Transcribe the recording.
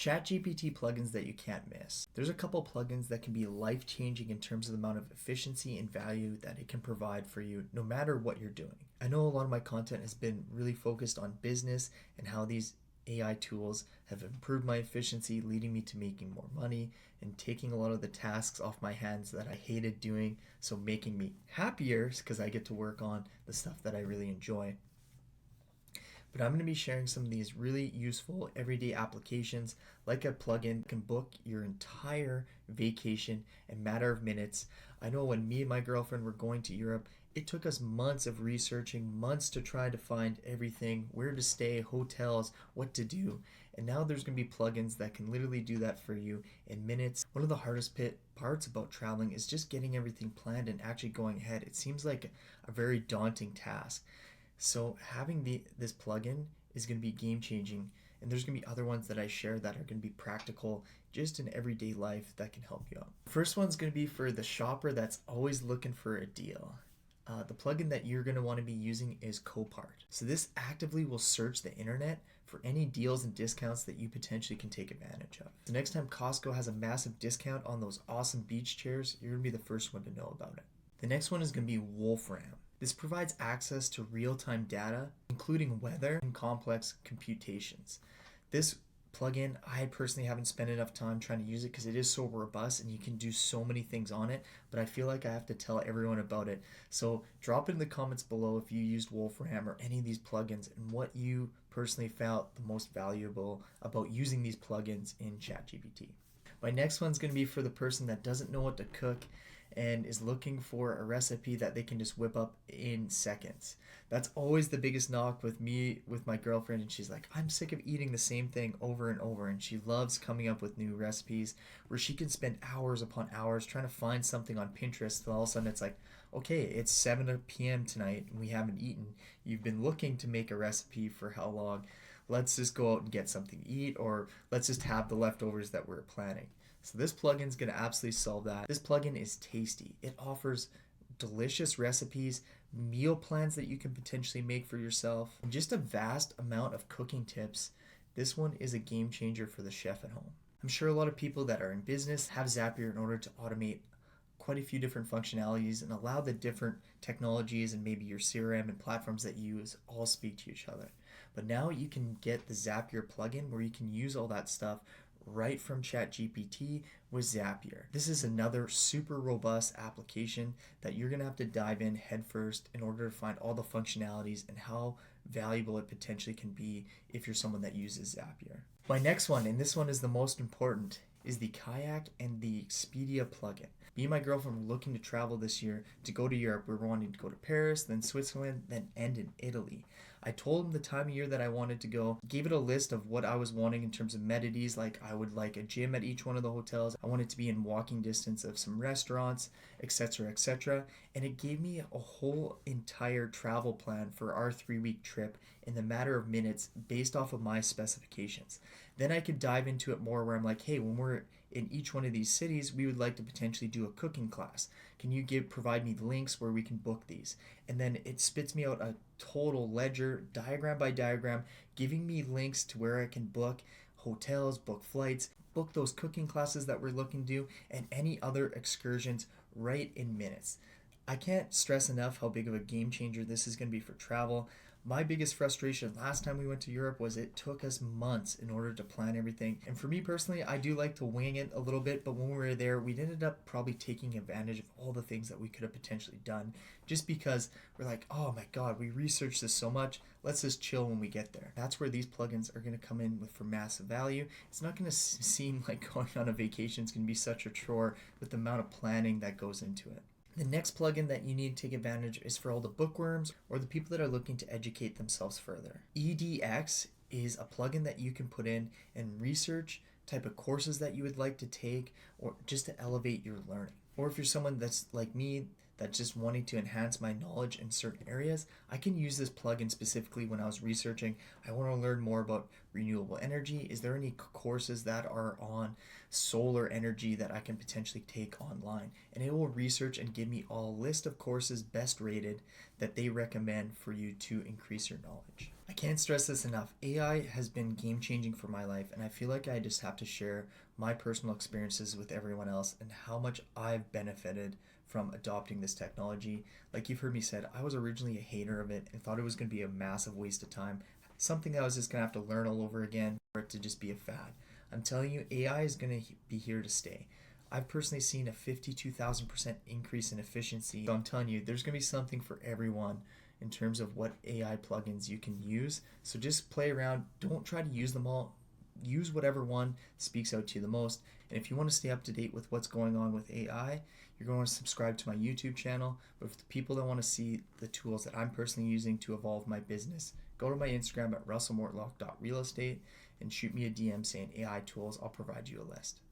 ChatGPT plugins that you can't miss. There's a couple plugins that can be life-changing in terms of the amount of efficiency and value that it can provide for you no matter what you're doing. I know a lot of my content has been really focused on business and how these AI tools have improved my efficiency, leading me to making more money and taking a lot of the tasks off my hands that I hated doing, so making me happier because I get to work on the stuff that I really enjoy. But I'm going to be sharing some of these really useful everyday applications, like a plugin can book your entire vacation in a matter of minutes. I know when me and my girlfriend were going to Europe, it took us months of researching, months to try to find everything, where to stay, hotels, what to do. And now there's going to be plugins that can literally do that for you in minutes. One of the hardest parts about traveling is just getting everything planned and actually going ahead. It seems like a very daunting task. So having this plugin is going to be game changing, and there's going to be other ones that I share that are going to be practical just in everyday life that can help you out. First one's going to be for the shopper that's always looking for a deal. The plugin that you're going to want to be using is Copart. So this actively will search the internet for any deals and discounts that you potentially can take advantage of. The next time Costco has a massive discount on those awesome beach chairs, you're going to be the first one to know about it. The next one is going to be Wolfram. This provides access to real-time data, including weather and complex computations. This plugin, I personally haven't spent enough time trying to use it because it is so robust and you can do so many things on it, but I feel like I have to tell everyone about it. So drop it in the comments below if you used Wolfram or any of these plugins and what you personally felt the most valuable about using these plugins in ChatGPT. My next one's going to be for the person that doesn't know what to cook and is looking for a recipe that they can just whip up in seconds. That's always the biggest knock with me, with my girlfriend, and she's like, I'm sick of eating the same thing over and over, and she loves coming up with new recipes where she can spend hours upon hours trying to find something on Pinterest, and all of a sudden it's like, okay, it's 7 p.m. tonight and we haven't eaten. You've been looking to make a recipe for how long? Let's just go out and get something to eat, or let's just have the leftovers that we're planning. So this plugin is going to absolutely solve that. This plugin is tasty. It offers delicious recipes, meal plans that you can potentially make for yourself, and just a vast amount of cooking tips. This one is a game changer for the chef at home. I'm sure a lot of people that are in business have Zapier in order to automate quite a few different functionalities and allow the different technologies and maybe your CRM and platforms that you use all speak to each other. But now you can get the Zapier plugin where you can use all that stuff right from ChatGPT with Zapier. This is another super robust application that you're going to have to dive in headfirst in order to find all the functionalities and how valuable it potentially can be if you're someone that uses Zapier. My next one, and this one is the most important, is the Kayak and the Expedia plugin. Me and my girlfriend were looking to travel this year to go to Europe. We were wanting to go to Paris, then Switzerland, then end in Italy. I told him the time of year that I wanted to go, gave it a list of what I was wanting in terms of amenities, like I would like a gym at each one of the hotels. I wanted to be in walking distance of some restaurants, etc., etc. And it gave me a whole entire travel plan for our 3-week trip in the matter of minutes based off of my specifications. Then I could dive into it more where I'm like, hey, when we're in each one of these cities, we would like to potentially do a cooking class. Can you provide me links where we can book these? And then it spits me out a total ledger, diagram by diagram, giving me links to where I can book hotels, book flights, book those cooking classes that we're looking to do, and any other excursions right in minutes. I can't stress enough how big of a game changer this is going to be for travel. My biggest frustration last time we went to Europe was it took us months in order to plan everything. And for me personally, I do like to wing it a little bit, but when we were there, we ended up probably taking advantage of all the things that we could have potentially done just because we're like, oh my God, we researched this so much. Let's just chill when we get there. That's where these plugins are going to come in for massive value. It's not going to seem like going on a vacation is going to be such a chore with the amount of planning that goes into it. The next plugin that you need to take advantage is for all the bookworms or the people that are looking to educate themselves further. EDX is a plugin that you can put in and research type of courses that you would like to take or just to elevate your learning. Or if you're someone that's like me, that's just wanting to enhance my knowledge in certain areas, I can use this plugin specifically when I was researching. I want to learn more about renewable energy. Is there any courses that are on solar energy that I can potentially take online? And it will research and give me a list of courses best rated that they recommend for you to increase your knowledge. I can't stress this enough. AI has been game changing for my life, and I feel like I just have to share my personal experiences with everyone else and how much I've benefited from adopting this technology. Like you've heard me said, I was originally a hater of it and thought it was going to be a massive waste of time, something I was just going to have to learn all over again for it to just be a fad. I'm telling you, AI is going to be here to stay. I've personally seen a 52,000% increase in efficiency. So I'm telling you, there's going to be something for everyone in terms of what AI plugins you can use. So just play around. Don't try to use them all. Use whatever one speaks out to you the most. And if you want to stay up to date with what's going on with AI, you're going to subscribe to my YouTube channel. But for the people that want to see the tools that I'm personally using to evolve my business, go to my Instagram at russellmortlock.realestate and shoot me a DM saying AI tools. I'll provide you a list.